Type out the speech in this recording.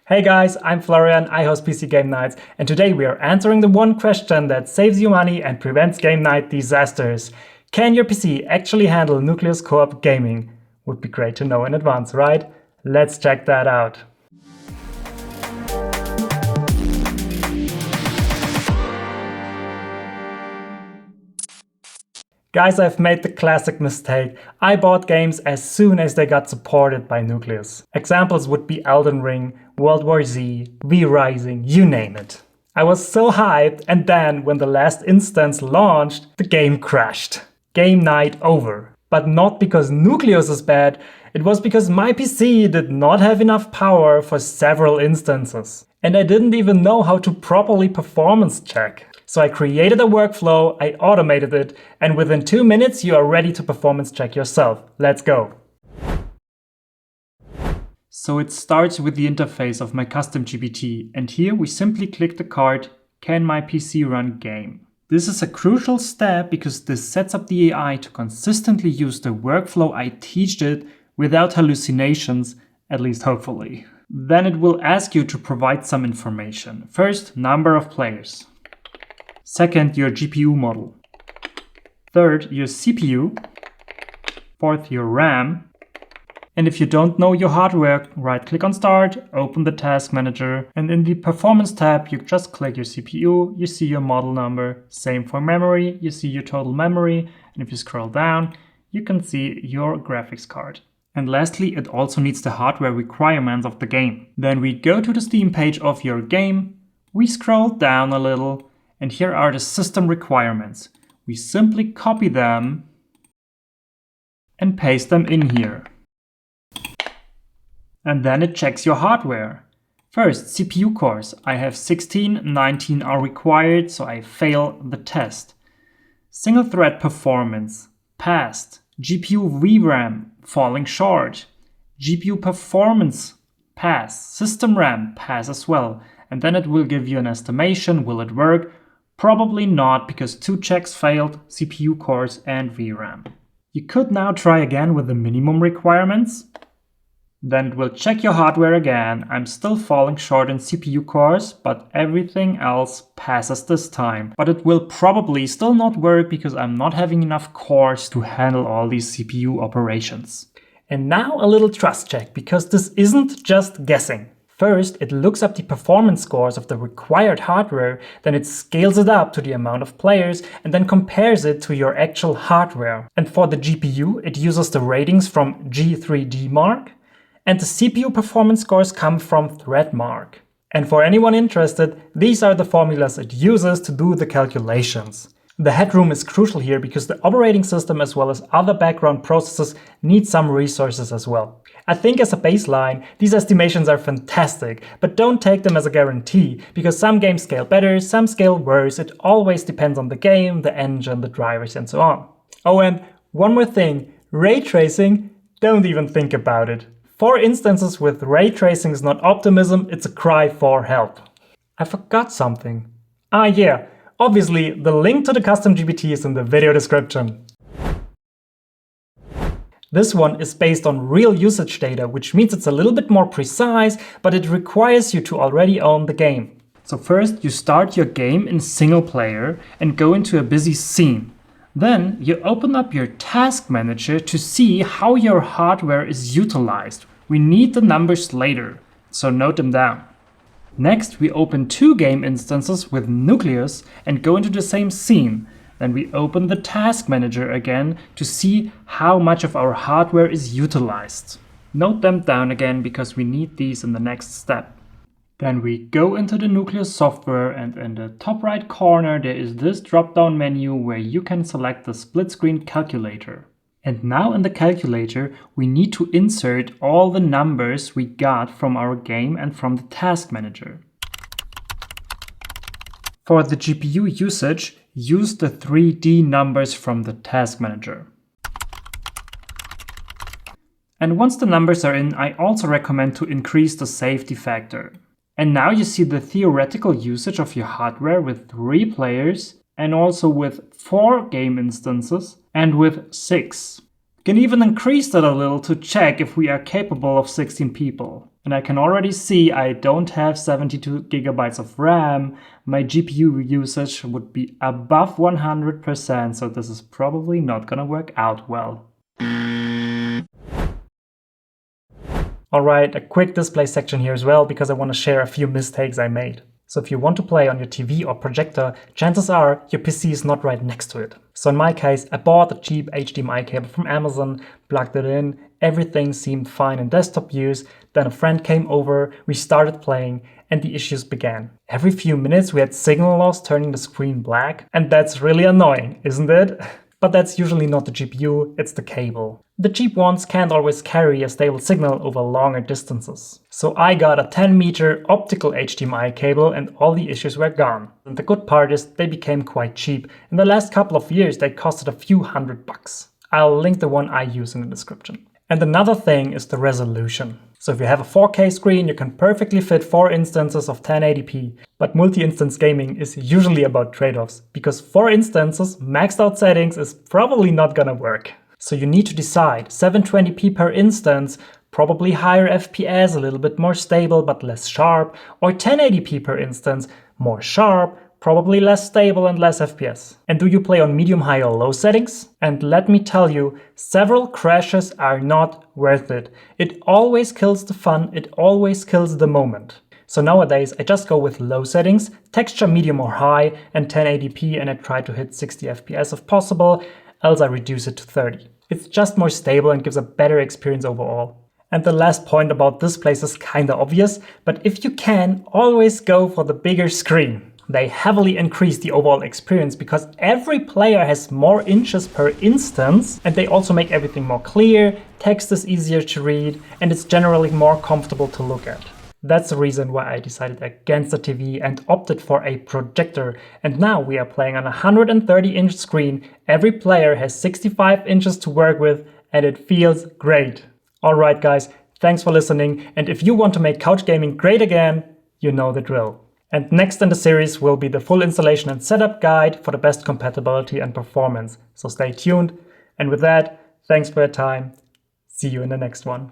Hey guys, I'm Florian, I host PC Game Nights, and today we are answering the one question that saves you money and prevents game night disasters. Can your PC actually handle Nucleus Coop gaming? Would be great to know in advance, right? Let's check that out. Guys, I've made the classic mistake. I bought games as soon as they got supported by Nucleus. Examples would be Elden Ring, World War Z, V-Rising, you name it. I was so hyped, and then when the last instance launched, the game crashed. Game night over. But not because Nucleus is bad, it was because my PC did not have enough power for several instances. And I didn't even know how to properly performance check. So I created a workflow, I automated it, and within 2 minutes you are ready to performance check yourself. Let's go. So it starts with the interface of my custom GPT, and here we simply click the card, can my PC run game? This is a crucial step because this sets up the AI to consistently use the workflow I teached it without hallucinations, at least hopefully. Then it will ask you to provide some information. First, number of players. Second, your GPU model. Third, your CPU. Fourth, your RAM. And if you don't know your hardware, right-click on Start, open the Task Manager, and in the Performance tab, you just click your CPU, you see your model number. Same for memory, you see your total memory, and if you scroll down, you can see your graphics card. And lastly, it also needs the hardware requirements of the game. Then we go to the Steam page of your game, we scroll down a little, and here are the system requirements. We simply copy them and paste them in here. And then it checks your hardware. First, CPU cores. I have 16, 19 are required, so I fail the test. Single thread performance, passed. GPU VRAM, falling short. GPU performance, pass. System RAM, pass as well. And then it will give you an estimation, will it work? Probably not, because 2 checks failed, CPU cores and VRAM. You could now try again with the minimum requirements. Then it will check your hardware again. I'm still falling short in CPU cores, but everything else passes this time. But it will probably still not work because I'm not having enough cores to handle all these CPU operations. And now a little trust check, because this isn't just guessing. First, it looks up the performance scores of the required hardware, then it scales it up to the amount of players and then compares it to your actual hardware. And for the GPU, it uses the ratings from G3DMark, and the CPU performance scores come from ThreadMark. And for anyone interested, these are the formulas it uses to do the calculations. The headroom is crucial here because the operating system as well as other background processes need some resources as well. I think as a baseline, these estimations are fantastic, but don't take them as a guarantee, because some games scale better, some scale worse. It always depends on the game, the engine, the drivers, and so on. Oh, and one more thing, ray tracing, don't even think about it. 4 instances with ray tracing is not optimism, it's a cry for help. I forgot something. Yeah. Obviously, the link to the custom GPT is in the video description. This one is based on real usage data, which means it's a little bit more precise, but it requires you to already own the game. So first, you start your game in single player and go into a busy scene. Then you open up your task manager to see how your hardware is utilized. We need the numbers later, so note them down. Next, we open 2 game instances with Nucleus and go into the same scene. Then we open the Task Manager again to see how much of our hardware is utilized. Note them down again because we need these in the next step. Then we go into the Nucleus software, and in the top right corner there is this drop-down menu where you can select the split screen calculator. And now in the calculator, we need to insert all the numbers we got from our game and from the task manager. For the GPU usage, use the 3D numbers from the task manager. And once the numbers are in, I also recommend to increase the safety factor. And now you see the theoretical usage of your hardware with 3 players and also with 4 game instances and with 6. You can even increase that a little to check if we are capable of 16 people. And I can already see I don't have 72 gigabytes of RAM. My GPU usage would be above 100%, so this is probably not gonna work out well. Alright, a quick display section here as well, because I want to share a few mistakes I made. So if you want to play on your TV or projector, chances are your PC is not right next to it. So in my case, I bought a cheap HDMI cable from Amazon, plugged it in, everything seemed fine in desktop use, then a friend came over, we started playing, and the issues began. Every few minutes we had signal loss turning the screen black, and that's really annoying, isn't it? But that's usually not the GPU, it's the cable. The cheap ones can't always carry a stable signal over longer distances. So I got a 10-meter optical HDMI cable and all the issues were gone. And the good part is they became quite cheap. In the last couple of years they costed a few $100. I'll link the one I use in the description. And another thing is the resolution. So if you have a 4K screen, you can perfectly fit 4 instances of 1080p. But multi-instance gaming is usually about trade-offs, because 4 instances, maxed out settings is probably not gonna work. So you need to decide 720p per instance, probably higher FPS, a little bit more stable but less sharp, or 1080p per instance, more sharp, probably less stable and less FPS. And do you play on medium, high or low settings? And let me tell you, several crashes are not worth it. It always kills the fun, it always kills the moment. So nowadays I just go with low settings, texture medium or high and 1080p, and I try to hit 60 FPS if possible, else I reduce it to 30. It's just more stable and gives a better experience overall. And the last point about displays is kinda obvious, but if you can, always go for the bigger screen. They heavily increase the overall experience because every player has more inches per instance, and they also make everything more clear, text is easier to read, and it's generally more comfortable to look at. That's the reason why I decided against the TV and opted for a projector. And now we are playing on a 130-inch screen. Every player has 65 inches to work with, and it feels great. Alright guys, thanks for listening, and if you want to make couch gaming great again, you know the drill. And next in the series will be the full installation and setup guide for the best compatibility and performance. So stay tuned. And with that, thanks for your time. See you in the next one.